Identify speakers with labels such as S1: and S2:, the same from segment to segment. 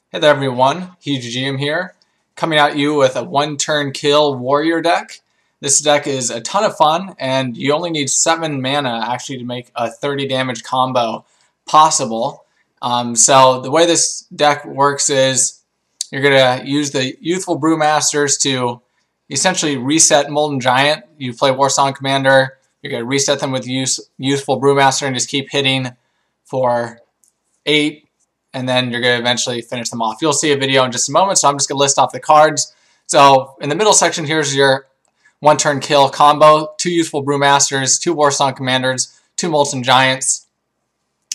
S1: Hey there everyone, HugeGM here, coming at you with a one-turn kill warrior deck. This deck is a ton of fun, and you only need 7 mana actually to make a 30 damage combo possible. So the way this deck works is you're going to use the Youthful Brewmasters to essentially reset Molten Giant. You play Warsong Commander, you're going to reset them with Youthful Brewmaster and just keep hitting for 8. And then you're going to eventually finish them off. You'll see a video in just a moment, so I'm just going to list off the cards. So in the middle section, here's your one-turn kill combo. 2 Youthful Brewmasters, 2 Warsong Commanders, 2 Molten Giants.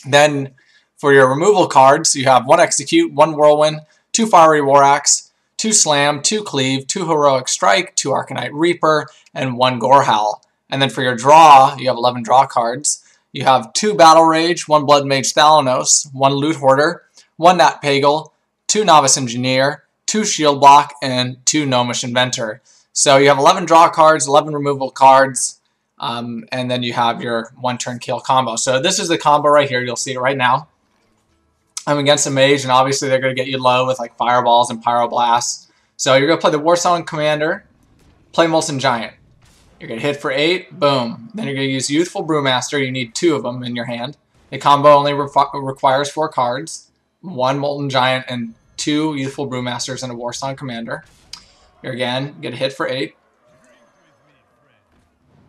S1: Then for your removal cards, you have 1 Execute, 1 Whirlwind, 2 Fiery War Axe, 2 Slam, 2 Cleave, 2 Heroic Strike, 2 Arcanite Reaper, and 1 Gorehowl. And then for your draw, you have 11 draw cards. You have 2 Battle Rage, 1 Blood Mage Thalanos, 1 Loot Hoarder, 1 Nat Pagal, 2 Novice Engineer, 2 Shield Block, and 2 Gnomish Inventor. So you have 11 draw cards, 11 removal cards, and then you have your one-turn kill combo. So this is the combo right here. You'll see it right now. I'm against a mage, and obviously they're going to get you low with like Fireballs and Pyroblasts. So you're going to play the Warsong Commander, play Molten Giant. You're going to hit for 8, boom. Then you're going to use Youthful Brewmaster. You need 2 of them in your hand. The combo only requires 4 cards. 1 Molten Giant and 2 Youthful Brewmasters and a Warsong Commander. You're again going to hit for 8.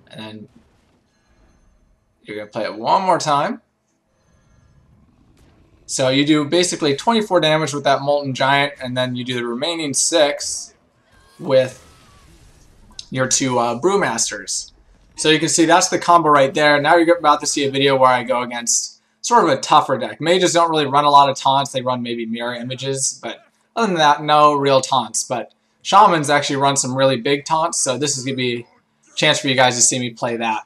S1: And then you're going to play it one more time. So you do basically 24 damage with that Molten Giant, and then you do the remaining 6 with your 2 Brewmasters. So you can see that's the combo right there. Now you're about to see a video where I go against sort of a tougher deck. Mages don't really run a lot of taunts. They run maybe mirror images, but other than that, no real taunts. But Shamans actually run some really big taunts, so this is going to be a chance for you guys to see me play that.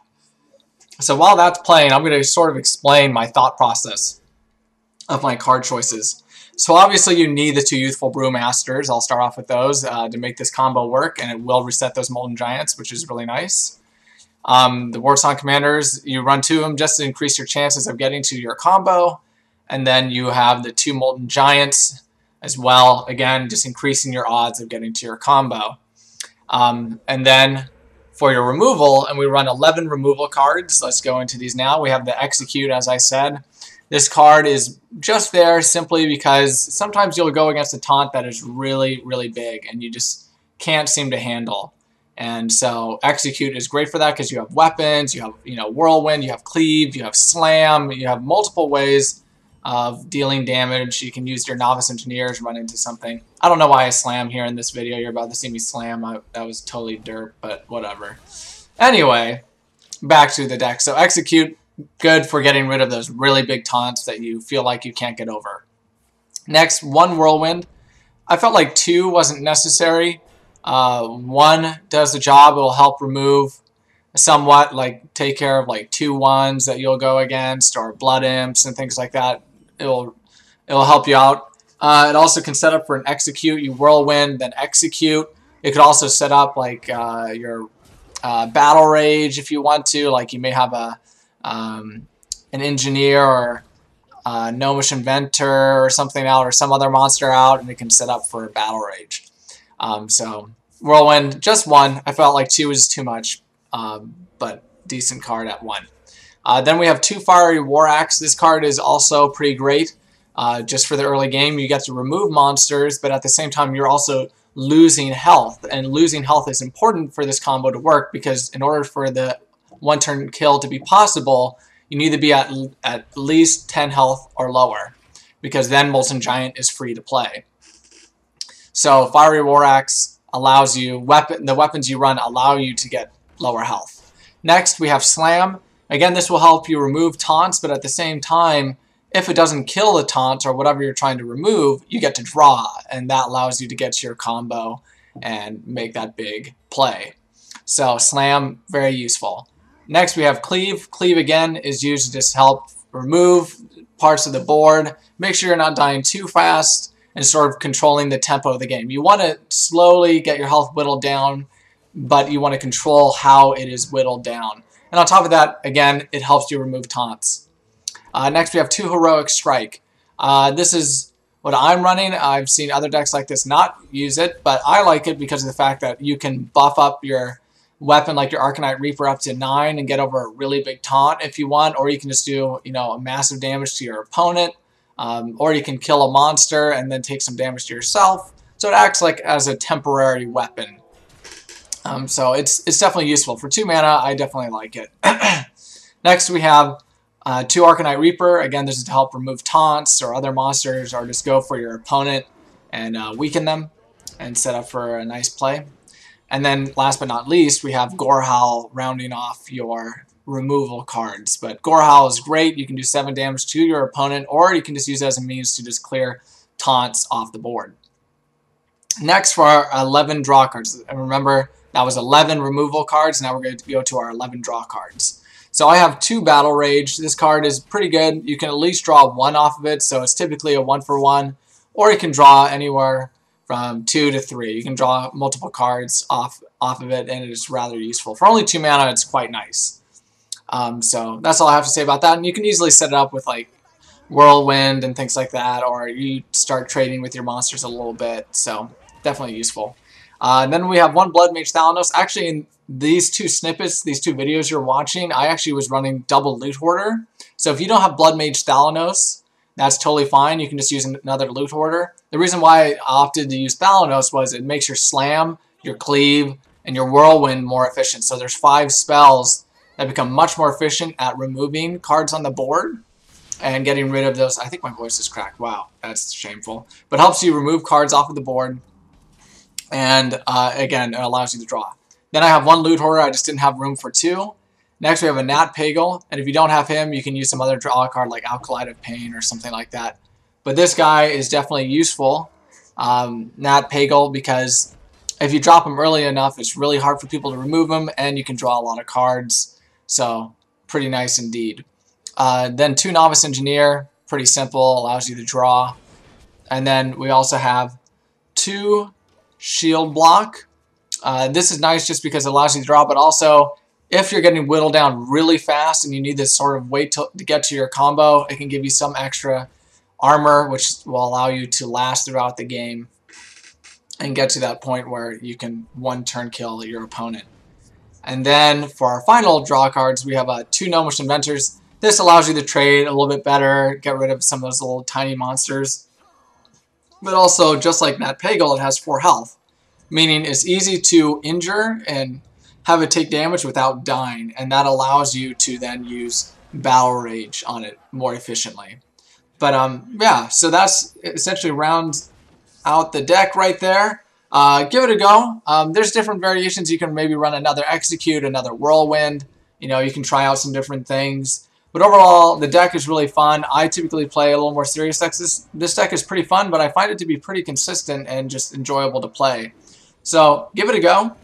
S1: So while that's playing, I'm going to sort of explain my thought process of my card choices. So obviously you need the 2 Youthful Brewmasters. I'll start off with those to make this combo work, and it will reset those Molten Giants, which is really nice. The Warsong Commanders, you run 2 of them just to increase your chances of getting to your combo. And then you have the 2 Molten Giants as well, again, just increasing your odds of getting to your combo. And then for your removal, and we run 11 removal cards. Let's go into these now. We have the Execute, as I said. This card is just there simply because sometimes you'll go against a taunt that is really, really big and you just can't seem to handle. And so Execute is great for that because you have weapons, you have Whirlwind, you have Cleave, you have Slam, you have multiple ways of dealing damage. You can use your Novice Engineers, run into something. I don't know why I slam here in this video. You're about to see me slam. That was totally dirt, but whatever. Anyway, back to the deck. So Execute, good for getting rid of those really big taunts that you feel like you can't get over. Next, 1 Whirlwind. I felt like 2 wasn't necessary. 1 does the job. It will help remove somewhat, like take care of like 2 1s that you'll go against, or Blood Imps and things like that. It'll help you out. It also can set up for an Execute. You Whirlwind, then Execute. It could also set up like your Battle Rage if you want to. Like you may have an Engineer or Gnomish Inventor or something out, or some other monster out, and it can set up for Battle Rage. So Whirlwind, just 1. I felt like 2 was too much, but decent card at 1. Then we have 2 Fiery War Axe. This card is also pretty great. Just for the early game, you get to remove monsters, but at the same time, you're also losing health. And losing health is important for this combo to work because in order for the one-turn kill to be possible, you need to be at least 10 health or lower, because then Molten Giant is free to play. So Fiery War Axe allows you, the weapons you run allow you to get lower health. Next, we have Slam. Again, this will help you remove taunts, but at the same time, if it doesn't kill the taunt or whatever you're trying to remove, you get to draw, and that allows you to get to your combo and make that big play. So Slam, very useful. Next, we have Cleave. Cleave, again, is used to just help remove parts of the board, make sure you're not dying too fast, and sort of controlling the tempo of the game. You want to slowly get your health whittled down, but you want to control how it is whittled down. And on top of that, again, it helps you remove taunts. Next, we have 2 Heroic Strike. This is what I'm running. I've seen other decks like this not use it, but I like it because of the fact that you can buff up your weapon like your Arcanite Reaper up to 9 and get over a really big taunt if you want, or you can just do, you know, massive damage to your opponent, or you can kill a monster and then take some damage to yourself. So it acts like as a temporary weapon. So it's definitely useful. For 2 mana, I definitely like it. Next we have 2 Arcanite Reaper. Again, this is to help remove taunts or other monsters, or just go for your opponent and weaken them and set up for a nice play. And then last but not least, we have Gorehowl rounding off your removal cards. But Gorehowl is great. You can do 7 damage to your opponent, or you can just use it as a means to just clear taunts off the board. Next for our 11 draw cards. And remember, that was 11 removal cards. Now we're going to go to our 11 draw cards. So I have 2 Battle Rage. This card is pretty good. You can at least draw 1 off of it, so it's typically a 1-for-1. Or you can draw anywhere from 2 to 3. You can draw multiple cards off of it, and it is rather useful. For only 2 mana, it's quite nice. So that's all I have to say about that. And you can easily set it up with like Whirlwind and things like that, or you start trading with your monsters a little bit. So definitely useful. Then we have 1 Blood Mage Thalanos. Actually, in these 2 snippets, these 2 videos you're watching, I actually was running double Loot Hoarder. So if you don't have Blood Mage Thalanos, that's totally fine. You can just use another Loot Hoarder. The reason why I opted to use Thalanos was it makes your Slam, your Cleave, and your Whirlwind more efficient. So there's 5 spells that become much more efficient at removing cards on the board and getting rid of those. I think my voice is cracked. Wow, that's shameful. But helps you remove cards off of the board. And again, it allows you to draw. Then I have 1 Loot Hoarder. I just didn't have room for 2. Next we have a Nat Pagle, and if you don't have him, you can use some other draw card like Alkalite of Pain or something like that. But this guy is definitely useful, Nat Pagle, because if you drop him early enough, it's really hard for people to remove him, and you can draw a lot of cards. So pretty nice indeed. Then 2 Novice Engineer, pretty simple, allows you to draw. And then we also have 2 Shield Block. This is nice just because it allows you to draw, but also if you're getting whittled down really fast and you need this sort of wait to get to your combo, it can give you some extra armor, which will allow you to last throughout the game and get to that point where you can 1-turn kill your opponent. And then for our final draw cards, we have 2 Gnomish Inventors. This allows you to trade a little bit better, get rid of some of those little tiny monsters. But also, just like Nat Pagle, it has 4 health, meaning it's easy to injure and have it take damage without dying, and that allows you to then use Battle Rage on it more efficiently. But yeah, so that's essentially rounds out the deck right there. Give it a go. There's different variations. You can maybe run another Execute, another Whirlwind. You know, you can try out some different things. But overall, the deck is really fun. I typically play a little more serious decks. This deck is pretty fun, but I find it to be pretty consistent and just enjoyable to play. So give it a go.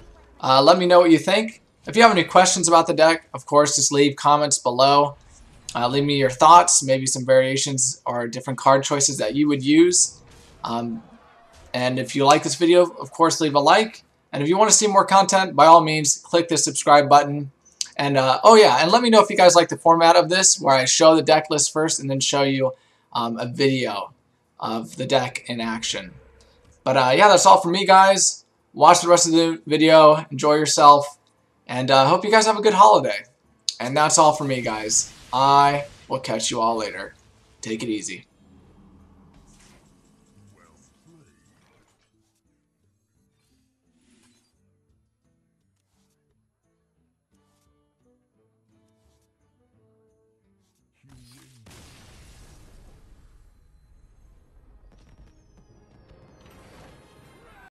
S1: Let me know what you think. If you have any questions about the deck, of course, just leave comments below. Leave me your thoughts, maybe some variations or different card choices that you would use. And if you like this video, of course, leave a like. And if you want to see more content, by all means, click the subscribe button. And oh yeah, and let me know if you guys like the format of this, where I show the deck list first and then show you a video of the deck in action. But yeah, that's all from me, guys. Watch the rest of the video, enjoy yourself, and hope you guys have a good holiday. And that's all for me, guys. I will catch you all later. Take it easy.